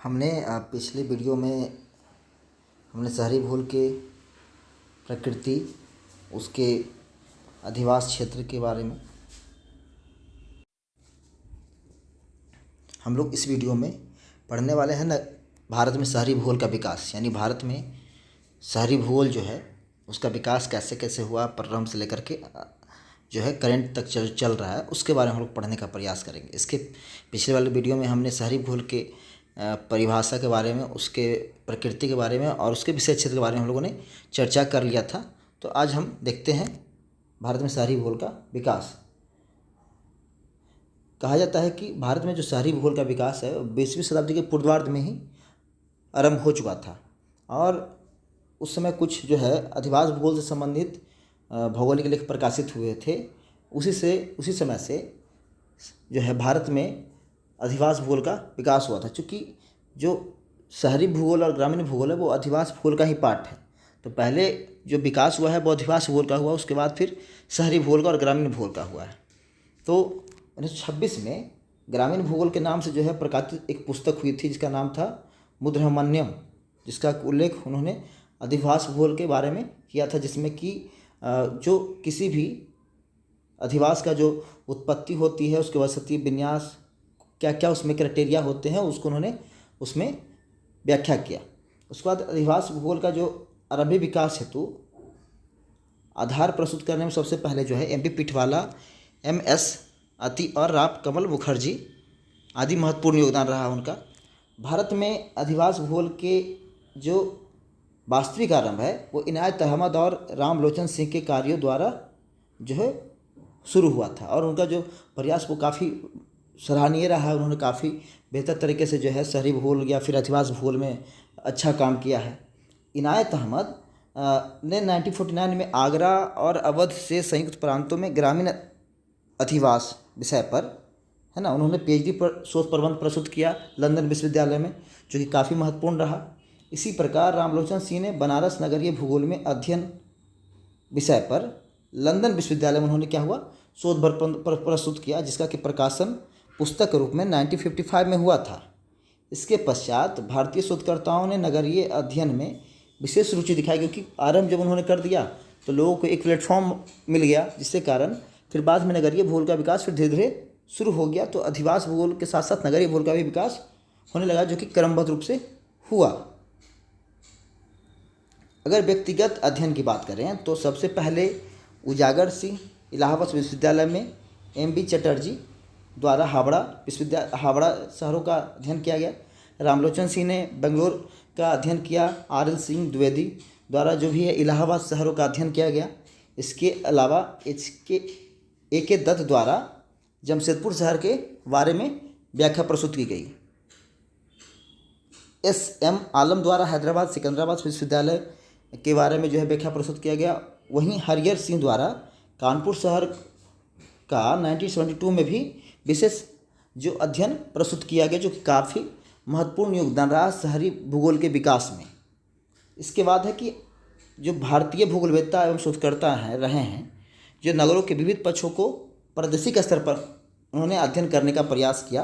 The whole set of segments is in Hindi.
हमने पिछले वीडियो में हमने शहरी भूगोल के प्रकृति, उसके अधिवास क्षेत्र के बारे में हम लोग इस वीडियो में पढ़ने वाले हैं। न भारत में शहरी भूगोल का विकास, यानी भारत में शहरी भूगोल जो है उसका विकास कैसे कैसे हुआ, प्रारंभ से लेकर के जो है करंट तक चल रहा है, उसके बारे में हम लोग पढ़ने का प्रयास करेंगे। इसके पिछले वाले वीडियो में हमने शहरी भूगोल के परिभाषा के बारे में, उसके प्रकृति के बारे में और उसके विषय क्षेत्र के बारे में हम लोगों ने चर्चा कर लिया था। तो आज हम देखते हैं भारत में शहरी भूगोल का विकास। कहा जाता है कि भारत में जो शहरी भूगोल का विकास है 20वीं शताब्दी के पूर्वार्ध में ही आरंभ हो चुका था और उस समय कुछ जो है अधिवास भूगोल से संबंधित भौगोलिक लेख प्रकाशित हुए थे। उसी समय से जो है भारत में अधिवास भूगोल का विकास हुआ था। चूँकि जो शहरी भूगोल और ग्रामीण भूगोल है वो अधिवास भूगोल का ही पार्ट है। तो पहले जो विकास हुआ है वो अधिवास भूगोल का हुआ, उसके बाद फिर शहरी भूगोल का और ग्रामीण भूगोल का हुआ है। तो 1926 में ग्रामीण भूगोल के नाम से जो है प्रकाशित एक पुस्तक हुई थी जिसका नाम था मुद्रामण्यम, जिसका उल्लेख उन्होंने अधिवास भूगोल के बारे में किया था, जिसमें कि जो किसी भी अधिवास का जो उत्पत्ति होती है, उसके वसतीय विन्यास, क्या क्या उसमें क्राइटेरिया होते हैं, उसको उन्होंने उसमें व्याख्या किया। उसके बाद अधिवास भूगोल का जो आरंभिक विकास हेतु आधार प्रस्तुत करने में सबसे पहले जो है एम पी पिठवाला, MS अति और राव कमल मुखर्जी आदि महत्वपूर्ण योगदान रहा उनका। भारत में अधिवास भूगोल के जो वास्तविक आरंभ है वो इनायत अहमद और रामलोचन सिंह के कार्यों द्वारा जो है शुरू हुआ था और उनका जो प्रयास वो काफ़ी सराहनीय रहा है। उन्होंने काफ़ी बेहतर तरीके से जो है शहरी भूगोल या फिर अधिवास भूगोल में अच्छा काम किया है। इनायत अहमद ने 1949 में आगरा और अवध से संयुक्त प्रांतों में ग्रामीण अधिवास विषय पर है ना, उन्होंने PhD पर शोध प्रबंध प्रस्तुत किया लंदन विश्वविद्यालय में, जो कि काफ़ी महत्वपूर्ण रहा। इसी प्रकार रामलोचन सिंह ने बनारस नगरीय भूगोल में अध्ययन विषय पर लंदन विश्वविद्यालय में उन्होंने क्या हुआ शोध प्रस्तुत किया, जिसका कि प्रकाशन पुस्तक के रूप में 1955 में हुआ था। इसके पश्चात भारतीय शोधकर्ताओं ने नगरीय अध्ययन में विशेष रुचि दिखाई, क्योंकि आरंभ जब उन्होंने कर दिया तो लोगों को एक प्लेटफॉर्म मिल गया, जिसके कारण फिर बाद में नगरीय भूगोल का विकास फिर धीरे धीरे शुरू हो गया। तो अधिवास भूगोल के साथ साथ नगरीय भूगोल का भी विकास होने लगा, जो कि क्रमबद्ध रूप से हुआ। अगर व्यक्तिगत अध्ययन की बात करें तो सबसे पहले उजागर सिंह इलाहाबाद विश्वविद्यालय में, MB चटर्जी द्वारा हावड़ा शहरों का अध्ययन किया गया। रामलोचन सिंह ने बेंगलोर का अध्ययन किया। RL सिंह द्विवेदी द्वारा जो भी है इलाहाबाद शहरों का अध्ययन किया गया। इसके अलावा AK दत्त द्वारा जमशेदपुर शहर के बारे में व्याख्या प्रस्तुत की गई। SM आलम द्वारा हैदराबाद सिकंदराबाद विश्वविद्यालय के बारे में जो है व्याख्या प्रस्तुत किया गया। वहीं हरिहर सिंह द्वारा कानपुर शहर का 1972 में भी विशेष जो अध्ययन प्रस्तुत किया गया, जो कि काफ़ी महत्वपूर्ण योगदान रहा शहरी भूगोल के विकास में। इसके बाद है कि जो भारतीय भूगोलवेत्ता एवं शोधकर्ता रहे हैं, जो नगरों के विविध पक्षों को प्रादेशिक स्तर पर उन्होंने अध्ययन करने का प्रयास किया।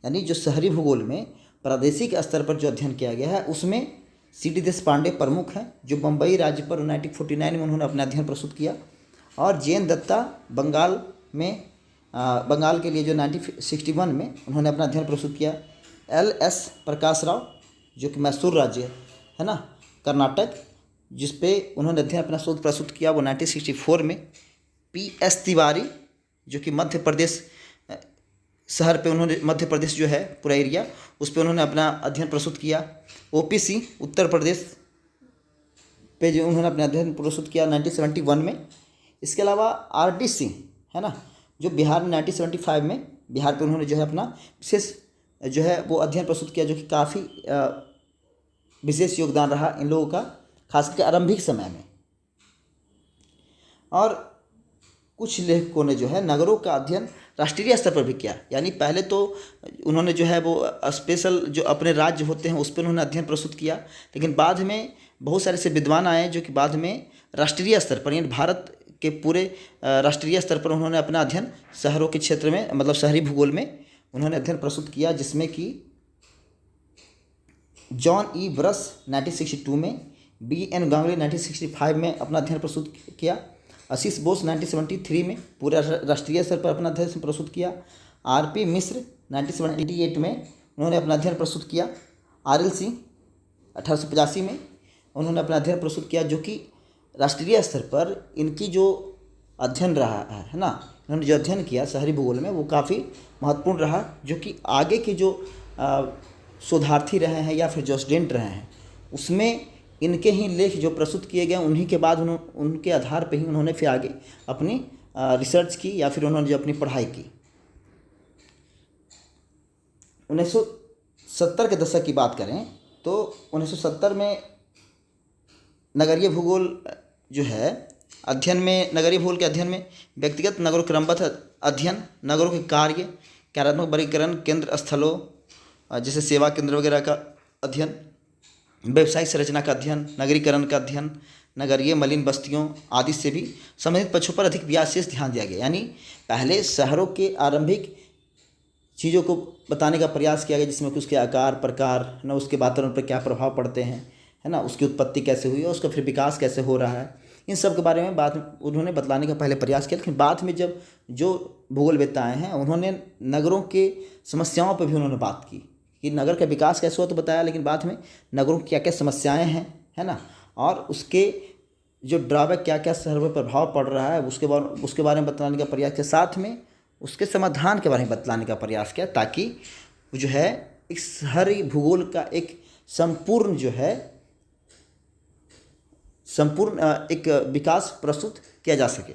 यानी जो शहरी भूगोल में प्रादेशिक स्तर पर जो अध्ययन किया गया है उसमें CD देशपांडे प्रमुख हैं, जो बम्बई राज्य पर 1949 में उन्होंने अपना अध्ययन प्रस्तुत किया। और JN दत्ता बंगाल के लिए जो 1961 में उन्होंने अपना अध्ययन प्रस्तुत किया। LS प्रकाश राव जो कि मैसूर राज्य है ना, कर्नाटक, जिस पे उन्होंने अध्ययन अपना शोध प्रस्तुत किया वो 1964 में। PS तिवारी जो कि मध्य प्रदेश शहर पे उन्होंने, मध्य प्रदेश जो है पूरा एरिया, उस पे उन्होंने अपना अध्ययन प्रस्तुत किया। OP सिंह उत्तर प्रदेश पे जो उन्होंने अपना अध्ययन प्रस्तुत किया 1971 में। इसके अलावा RD सिंह है ना, जो बिहार में 1975 में बिहार पे उन्होंने जो है अपना विशेष जो है वो अध्ययन प्रस्तुत किया, जो कि काफ़ी विशेष योगदान रहा इन लोगों का, खासकर आरंभिक समय में। और कुछ लेखकों ने जो है नगरों का अध्ययन राष्ट्रीय स्तर पर भी किया। यानी पहले तो उन्होंने जो है वो स्पेशल जो अपने राज्य होते हैं उस पर उन्होंने अध्ययन प्रस्तुत किया, लेकिन बाद में बहुत सारे ऐसे विद्वान आए जो कि बाद में राष्ट्रीय स्तर पर, यानी भारत के पूरे राष्ट्रीय स्तर पर उन्होंने अपना अध्ययन शहरों के क्षेत्र में, मतलब शहरी भूगोल में उन्होंने अध्ययन प्रस्तुत किया, जिसमें कि जॉन ई ब्रस 1962 में, बी एन गांगुली 1965 में अपना अध्ययन प्रस्तुत किया, आशीष बोस 1973 में पूरे राष्ट्रीय स्तर पर अपना अध्ययन प्रस्तुत किया, आर पी मिश्र 1978 में उन्होंने अपना अध्ययन प्रस्तुत किया, आर एल सिंह 1885 में उन्होंने अपना अध्ययन प्रस्तुत किया, जो कि राष्ट्रीय स्तर पर इनकी जो अध्ययन रहा है ना, इन्होंने जो अध्ययन किया शहरी भूगोल में वो काफ़ी महत्वपूर्ण रहा, जो कि आगे के जो शोधार्थी रहे हैं या फिर जो स्टूडेंट रहे हैं उसमें इनके ही लेख जो प्रस्तुत किए गए उन्हीं के बाद उनके आधार पर ही उन्होंने फिर आगे अपनी रिसर्च की या फिर उन्होंने जो अपनी पढ़ाई की। 1970 के दशक की बात करें तो 1970 में नगरीय भूगोल जो है अध्ययन में, नगरीय भूगोल के अध्ययन में व्यक्तिगत नगरों क्रमबद्ध अध्ययन, नगरों के कार्यात्मक वर्गीकरण, केंद्र स्थलों जैसे सेवा केंद्र वगैरह का अध्ययन, व्यवसायिक संरचना का अध्ययन, नगरीकरण का अध्ययन, नगरीय मलिन बस्तियों आदि से भी संबंधित पक्षों पर अधिक विशेष ध्यान दिया गया। यानी पहले शहरों के आरंभिक चीज़ों को बताने का प्रयास किया गया, जिसमें कि उसके आकार, प्रकार, ना उसके वातावरण पर क्या प्रभाव पड़ते हैं, है ना, उसकी उत्पत्ति कैसे हुई और उसका फिर विकास कैसे हो रहा है, इन सब के बारे में उन्होंने बतलाने का पहले प्रयास किया। लेकिन बाद में जब जो भूगोलवेत्ता आए हैं उन्होंने नगरों के समस्याओं पर भी उन्होंने बात की कि नगर का विकास कैसे हुआ तो बताया, लेकिन बाद में नगरों की क्या क्या समस्याएं हैं, है ना, और उसके जो ड्रॉबैक क्या क्या शहर पर प्रभाव पड़ रहा है उसके बारे में बतलाने का प्रयास किया, साथ में उसके समाधान के बारे में बतलाने का प्रयास किया, ताकि जो है एक शहरी भूगोल का एक संपूर्ण एक विकास प्रस्तुत किया जा सके।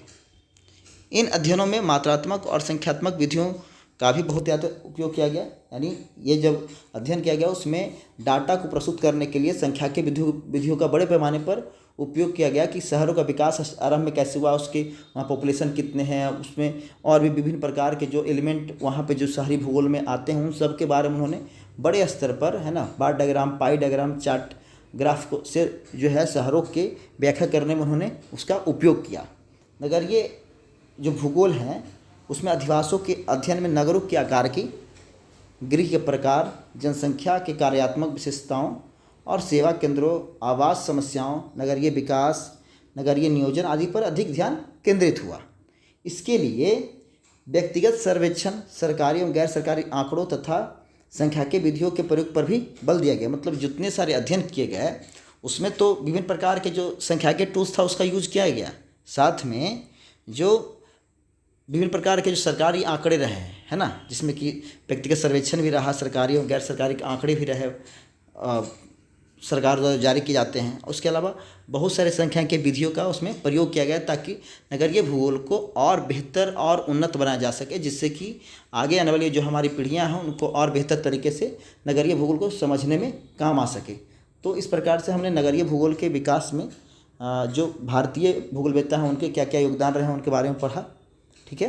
इन अध्ययनों में मात्रात्मक और संख्यात्मक विधियों का भी बहुत ज़्यादा उपयोग किया गया। यानी ये जब अध्ययन किया गया उसमें डाटा को प्रस्तुत करने के लिए संख्याकीय विधियों का बड़े पैमाने पर उपयोग किया गया कि शहरों का विकास आरंभ में कैसे हुआ, उसके वहाँ पॉपुलेशन कितने हैं, उसमें और भी विभिन्न प्रकार के जो एलिमेंट वहाँ पे जो शहरी भूगोल में आते हैं उन सब के बारे में उन्होंने बड़े स्तर पर, है ना, bar diagram, pie diagram, chart, graph को से जो है शहरों के व्याख्या करने में उन्होंने उसका उपयोग किया। नगरीय जो भूगोल हैं उसमें अधिवासों के अध्ययन में नगरों के आकार की, गृह के प्रकार, जनसंख्या के कार्यात्मक विशेषताओं और सेवा केंद्रों, आवास समस्याओं, नगरीय विकास, नगरीय नियोजन आदि पर अधिक ध्यान केंद्रित हुआ। इसके लिए व्यक्तिगत सर्वेक्षण, सरकारी एवं गैर सरकारी आंकड़ों तथा संख्याकीय विधियों के प्रयोग पर भी बल दिया गया। मतलब जितने सारे अध्ययन किए गए उसमें तो विभिन्न प्रकार के जो संख्याकीय टूल्स था उसका यूज किया गया, साथ में जो विभिन्न प्रकार के जो सरकारी आंकड़े रहे हैं, है ना, जिसमें कि व्यक्तिगत सर्वेक्षण भी रहा, सरकारी और गैर सरकारी आंकड़े भी रहे, सरकार द्वारा जारी किए जाते हैं। उसके अलावा बहुत सारे संख्याकीय विधियों का उसमें प्रयोग किया गया ताकि नगरीय भूगोल को और बेहतर और उन्नत बनाया जा सके, जिससे कि आगे आने वाली जो हमारी पीढ़ियां हैं उनको और बेहतर तरीके से नगरीय भूगोल को समझने में काम आ सके। तो इस प्रकार से हमने नगरीय भूगोल के विकास में जो भारतीय भूगोलवेत्ता हैं उनके क्या क्या योगदान रहे हैं उनके बारे में पढ़ा। ठीक है।